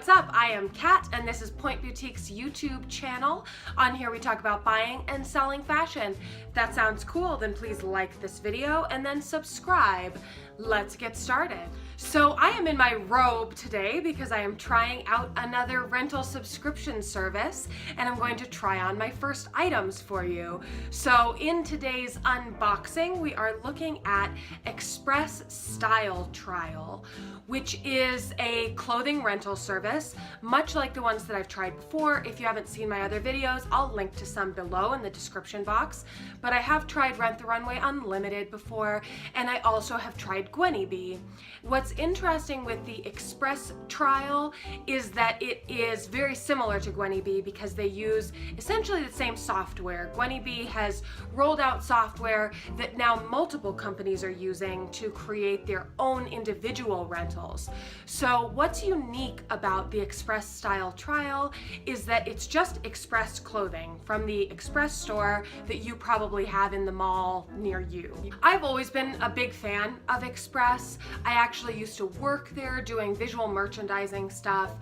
What's up? I am Kat and this is Point Boutique's YouTube channel. On here we talk about buying and selling fashion. If that sounds cool, then please like this video and then subscribe. Let's get started. So I am in my robe today because I am trying out another rental subscription service and I'm going to try on my first items for you. So in today's unboxing, we are looking at Express Style Trial, which is a clothing rental service, much like the ones that I've tried before. If you haven't seen my other videos, I'll link to some below in the description box. But I have tried Rent the Runway Unlimited before, and I also have tried Gwynnie. What's interesting with the Express Trial is that it is very similar to Gwynnie because they use essentially the same software. Gwynnie has rolled out software that now multiple companies are using to create their own individual rentals. So what's unique about the Express Style Trial is that it's just Express clothing from the Express store that you probably have in the mall near you. I've always been a big fan of Express. I actually used to work there doing visual merchandising stuff,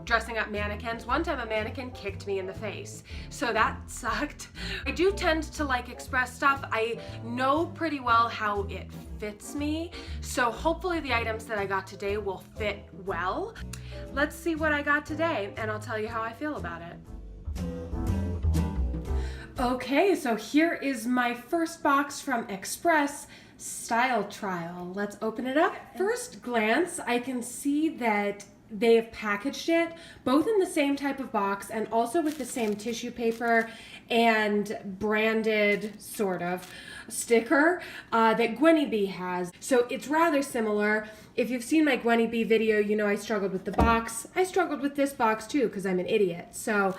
dressing up mannequins. One time a mannequin kicked me in the face, so that sucked. I do tend to like Express stuff. I know pretty well how it fits me, so hopefully the items that I got today will fit well. Let's see what I got today and I'll tell you how I feel about it. Okay, so here is my first box from Express Style Trial. Let's open it up. First glance, I can see that they have packaged it both in the same type of box and also with the same tissue paper and branded sort of sticker that Gwynnie has. So it's rather similar. If you've seen my Gwynnie video, you know I struggled with the box. I struggled with this box too because I'm an idiot. So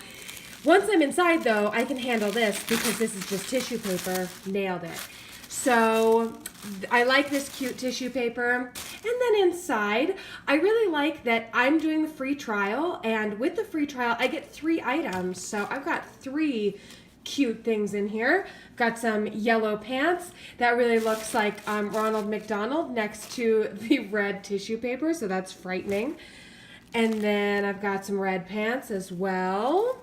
once I'm inside though, I can handle this because this is just tissue paper. Nailed it. So I like this cute tissue paper. And then inside, I really like that I'm doing the free trial, and with the free trial, I get 3 items. So I've got 3 cute things in here. Got some yellow pants. That really looks like Ronald McDonald next to the red tissue paper, so that's frightening. And then I've got some red pants as well.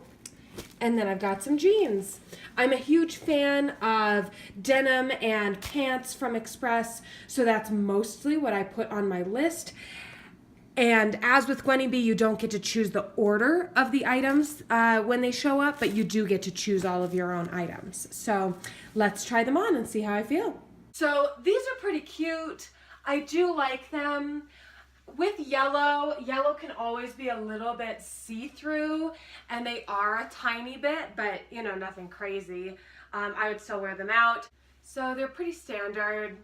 And then I've got some jeans. I'm a huge fan of denim and pants from Express, so that's mostly what I put on my list. And as with Gwynnie, you don't get to choose the order of the items when they show up, but you do get to choose all of your own items. So let's try them on and see how I feel. So these are pretty cute. I do like them. With yellow can always be a little bit see-through, and they are a tiny bit, but you know, nothing crazy. I would still wear them out. So they're pretty standard.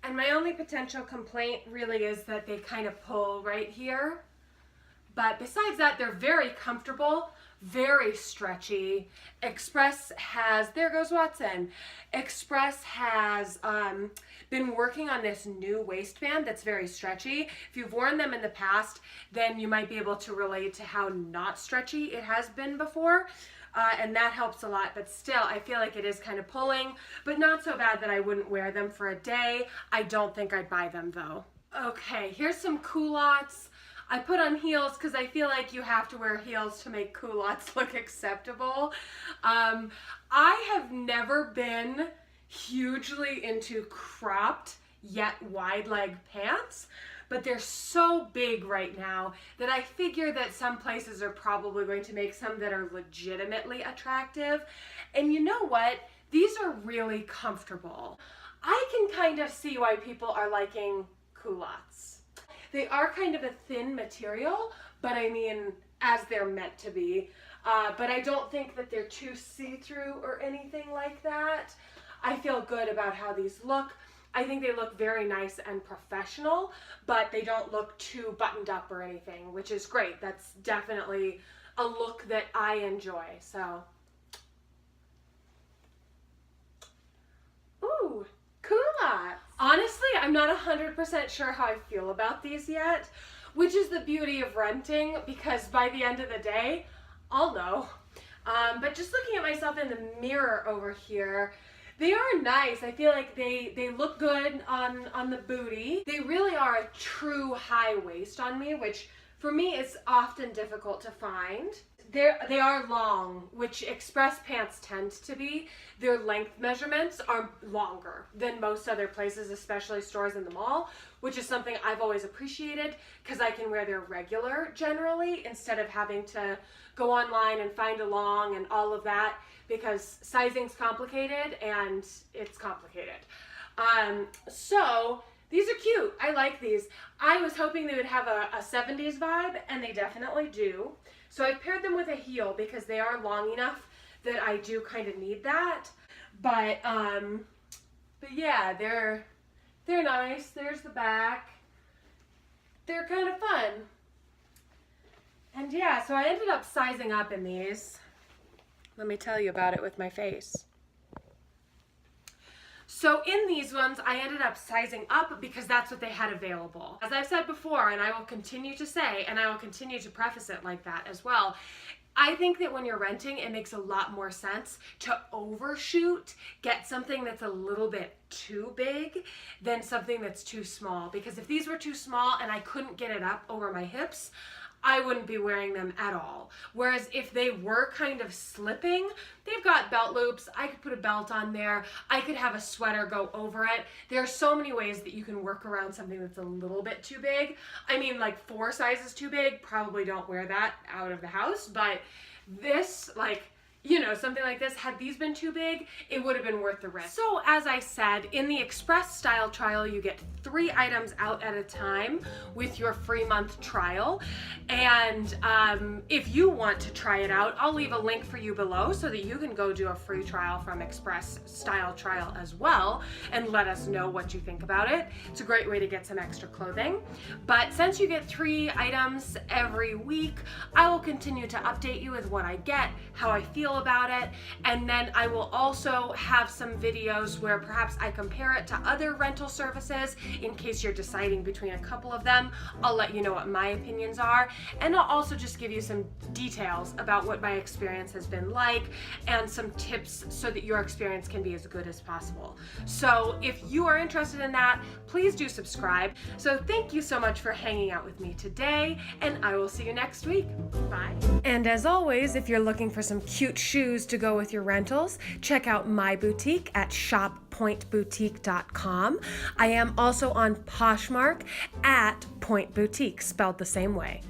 And my only potential complaint really is that they kind of pull right here. But besides that, they're very comfortable, very stretchy. Express has, there goes Watson. Express has been working on this new waistband that's very stretchy. If you've worn them in the past, then you might be able to relate to how not stretchy it has been before. And that helps a lot, but still, I feel like it is kind of pulling, but not so bad that I wouldn't wear them for a day. I don't think I'd buy them though. Okay, here's some culottes. I put on heels because I feel like you have to wear heels to make culottes look acceptable. I have never been hugely into cropped yet wide leg pants, but they're so big right now that I figure that some places are probably going to make some that are legitimately attractive. And you know what? These are really comfortable. I can kind of see why people are liking culottes. They are kind of a thin material, but I mean, as they're meant to be. But I don't think that they're too see-through or anything like that. I feel good about how these look. I think they look very nice and professional, but they don't look too buttoned up or anything, which is great. That's definitely a look that I enjoy, so. Ooh, culottes. Honestly, I'm not 100% sure how I feel about these yet, which is the beauty of renting, because by the end of the day, I'll know. But just looking at myself in the mirror over here, they are nice. I feel like they look good on the booty. They really are a true high waist on me, which For me, it's often difficult to find. They are long, which Express pants tend to be. Their length measurements are longer than most other places, especially stores in the mall, which is something I've always appreciated because I can wear their regular generally instead of having to go online and find a long and all of that, because sizing's complicated and it's complicated. So these are cute. I like these. I was hoping they would have a 70s vibe, and they definitely do. So I paired them with a heel because they are long enough that I do kind of need that. But yeah, they're nice. There's the back. They're kind of fun. And yeah, so I ended up sizing up in these. Let me tell you about it with my face. So in these ones, I ended up sizing up because that's what they had available. As I've said before, and I will continue to say, and I will continue to preface it like that as well, I think that when you're renting, it makes a lot more sense to overshoot, get something that's a little bit too big than something that's too small. Because if these were too small and I couldn't get it up over my hips, I wouldn't be wearing them at all. Whereas if they were kind of slipping, they've got belt loops. I could put a belt on there. I could have a sweater go over it. There are so many ways that you can work around something that's a little bit too big. I mean, like 4 sizes too big, probably don't wear that out of the house. But this, like, you know, something like this, had these been too big, it would have been worth the risk. So as I said, in the Express style trial, you get 3 items out at a time with your free month trial. And if you want to try it out, I'll leave a link for you below so that you can go do a free trial from Express style trial as well and let us know what you think about it. It's a great way to get some extra clothing. But since you get 3 items every week, I will continue to update you with what I get, how I feel about it, and then I will also have some videos where perhaps I compare it to other rental services in case you're deciding between a couple of them. I'll let you know what my opinions are, and I'll also just give you some details about what my experience has been like and some tips so that your experience can be as good as possible. So if you are interested in that, please do subscribe. So thank you so much for hanging out with me today, and I will see you next week. Bye. And as always, if you're looking for some cute shoes to go with your rentals, check out my boutique at shoppointboutique.com. I am also on Poshmark at Point Boutique, spelled the same way.